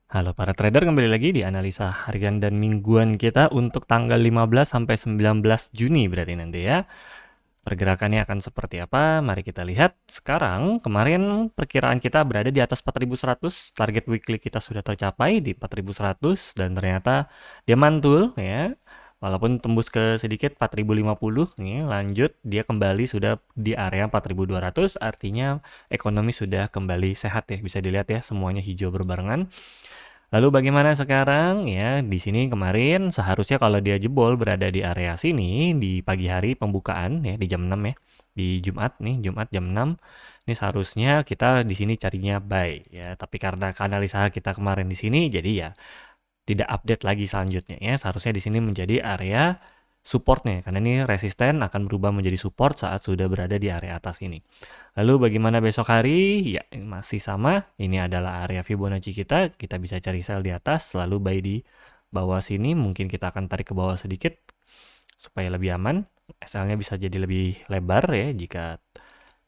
Halo para trader, kembali lagi di analisa harian dan mingguan kita untuk tanggal 15 sampai 19 Juni berarti nanti ya. Pergerakannya akan seperti apa? Mari kita lihat. Sekarang, kemarin perkiraan kita berada di atas 4100, target weekly kita sudah tercapai di 4100 dan ternyata dia mantul ya. Walaupun tembus ke sedikit 4050 nih, lanjut dia kembali sudah di area 4200, artinya ekonomi sudah kembali sehat ya. Bisa dilihat ya, semuanya hijau berbarengan. Lalu bagaimana sekarang? Ya, di sini kemarin seharusnya kalau dia jebol berada di area sini di pagi hari pembukaan ya di jam 6 ya. Di Jumat nih, Jumat jam 6. Ini seharusnya kita di sini carinya buy ya, tapi karena analisa kita kemarin di sini jadi ya tidak update lagi selanjutnya ya. Seharusnya di sini menjadi area supportnya karena ini resisten akan berubah menjadi support saat sudah berada di area atas ini. Lalu bagaimana besok hari? Ya, masih sama. Ini adalah area Fibonacci kita. Kita bisa cari sell di atas, lalu buy di bawah sini. Mungkin kita akan tarik ke bawah sedikit supaya lebih aman. SL-nya bisa jadi lebih lebar ya jika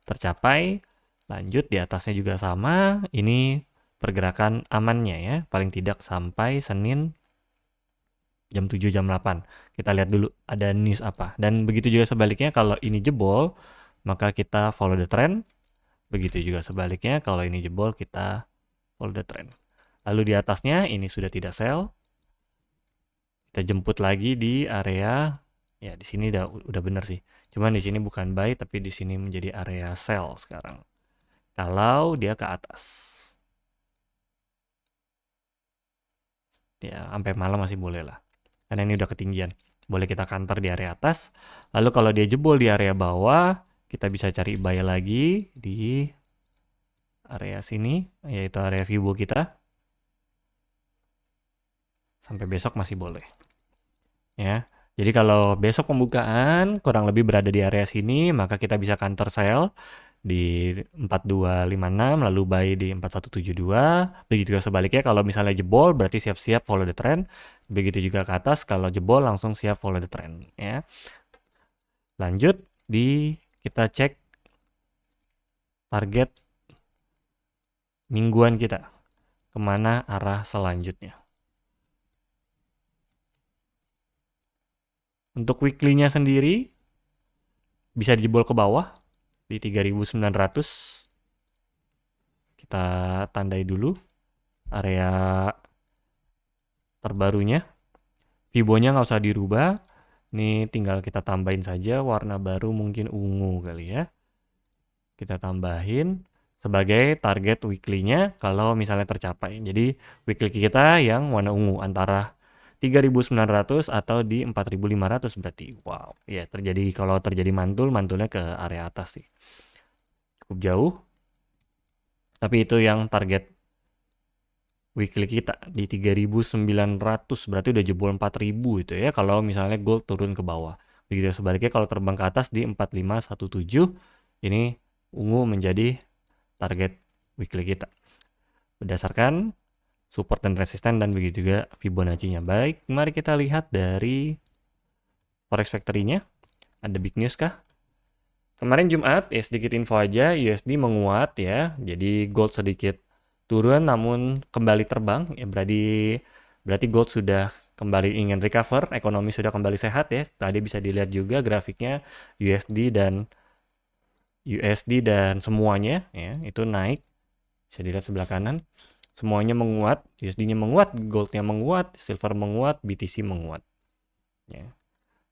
tercapai. Lanjut di atasnya juga sama. Ini pergerakan amannya ya, paling tidak sampai Senin jam 7 jam 8. Kita lihat dulu ada news apa. Dan begitu juga sebaliknya kalau ini jebol, maka kita follow the trend. Begitu juga sebaliknya kalau ini jebol kita follow the trend. Lalu di atasnya ini sudah tidak sell. Kita jemput lagi di area ya di sini udah benar sih. Cuman di sini bukan buy tapi di sini menjadi area sell sekarang. Kalau dia ke atas. Ya sampai malam masih boleh lah. Karena ini udah ketinggian. Boleh kita counter di area atas. Lalu kalau dia jebol di area bawah, kita bisa cari buy lagi di area sini, yaitu area Fibo kita. Sampai besok masih boleh. Ya. Jadi kalau besok pembukaan kurang lebih berada di area sini, maka kita bisa counter sell di 4256, lalu buy di 4172. Begitu juga sebaliknya kalau misalnya jebol berarti siap-siap follow the trend. Begitu juga ke atas kalau jebol langsung siap follow the trend ya. Lanjut kita cek target mingguan kita. Kemana arah selanjutnya. Untuk weekly-nya sendiri bisa dijebol ke bawah di 3900. Kita tandai dulu area terbarunya. Fibonya nggak usah dirubah. Ini tinggal kita tambahin saja warna baru, mungkin ungu kali ya. Kita tambahin sebagai target weekly-nya kalau misalnya tercapai. Jadi weekly kita yang warna ungu antara 3900 atau di 4500 berarti. Wow, ya terjadi kalau terjadi mantulnya ke area atas sih. Cukup jauh. Tapi itu yang target weekly kita di 3900 berarti udah jebol 4000 itu ya kalau misalnya gold turun ke bawah. Begitu sebaliknya kalau terbang ke atas di 4517 ini ungu menjadi target weekly kita. Berdasarkan support dan resisten dan begitu juga Fibonacci-nya. Baik, mari kita lihat dari Forex Factory-nya. Ada big news kah? Kemarin Jumat, ya sedikit info aja, USD menguat ya. Jadi gold sedikit turun namun kembali terbang. Ya berarti gold sudah kembali ingin recover, ekonomi sudah kembali sehat ya. Tadi bisa dilihat juga grafiknya USD dan semuanya ya, itu naik. Bisa dilihat sebelah kanan. Semuanya menguat, USD-nya menguat, gold-nya menguat, silver menguat, BTC menguat. Ya.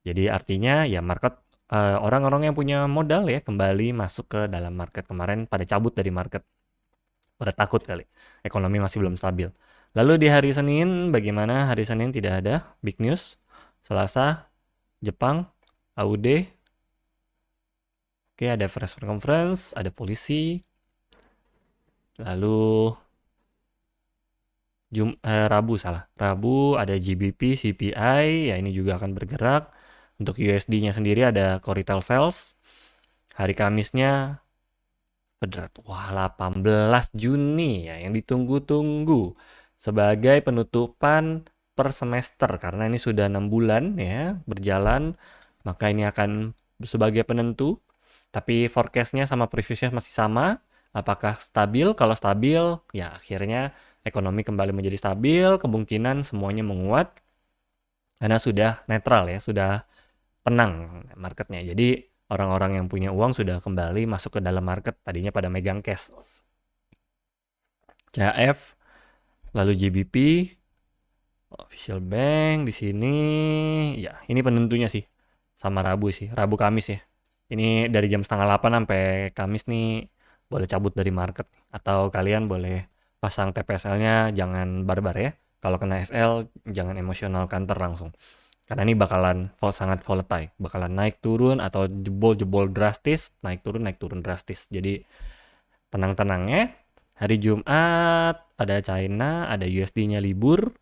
Jadi artinya ya market orang-orang yang punya modal ya kembali masuk ke dalam market. Kemarin pada cabut dari market. Pada takut kali. Ekonomi masih belum stabil. Lalu di hari Senin bagaimana? Hari Senin tidak ada big news. Selasa Jepang, AUD. Oke, ada press conference, ada polisi. Lalu Rabu ada GBP, CPI, ya ini juga akan bergerak. Untuk USD-nya sendiri ada core retail sales. Hari Kamisnya Federat. Wah, 18 Juni ya yang ditunggu-tunggu sebagai penutupan per semester karena ini sudah 6 bulan ya berjalan, maka ini akan sebagai penentu. Tapi forecast-nya sama previousnya masih sama. Apakah stabil? Kalau stabil, ya akhirnya ekonomi kembali menjadi stabil, kemungkinan semuanya menguat karena sudah netral ya, sudah tenang marketnya. Jadi orang-orang yang punya uang sudah kembali masuk ke dalam market, tadinya pada megang cash. CHF, lalu GBP, official bank di sini, ya ini penentunya sih, sama Rabu sih, Rabu Kamis ya. Ini dari jam 7:30 sampai Kamis nih boleh cabut dari market, atau kalian boleh pasang TPSL-nya jangan barbar ya. Kalau kena SL jangan emosional counter langsung. Karena ini bakalan sangat volatile, bakalan naik turun atau jebol drastis, naik turun drastis. Jadi tenang-tenangnya. Hari Jumat ada China, ada USD-nya libur.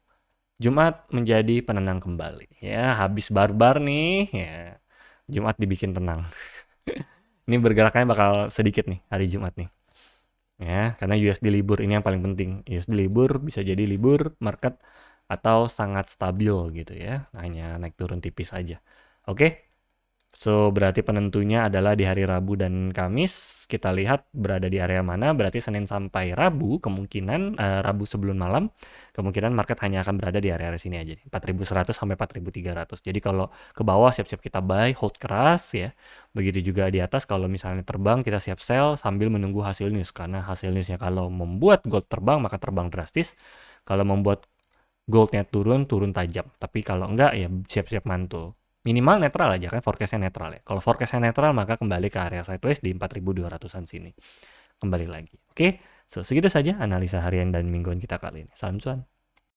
Jumat menjadi penenang kembali. Ya, habis barbar nih, ya. Jumat dibikin tenang. Ini bergeraknya bakal sedikit nih hari Jumat nih. Ya, karena USD libur ini yang paling penting. USD libur bisa jadi libur market atau sangat stabil gitu ya. Hanya naik turun tipis aja. Oke. So, berarti penentunya adalah di hari Rabu dan Kamis. Kita lihat berada di area mana. Berarti Senin sampai Rabu, kemungkinan Rabu sebelum malam, kemungkinan market hanya akan berada di area sini aja. 4.100 sampai 4.300. Jadi kalau ke bawah siap-siap kita buy, hold keras ya. Begitu juga di atas kalau misalnya terbang, kita siap sell sambil menunggu hasil news. Karena hasil newsnya kalau membuat gold terbang, maka terbang drastis. Kalau membuat goldnya turun tajam. Tapi kalau enggak, ya siap-siap mantul. Minimal netral aja kan, forecastnya netral ya. Kalau forecastnya netral, maka kembali ke area sideways di 4.200-an sini. Kembali lagi. Oke, so segitu saja analisa harian dan mingguan kita kali ini. Salam cuan.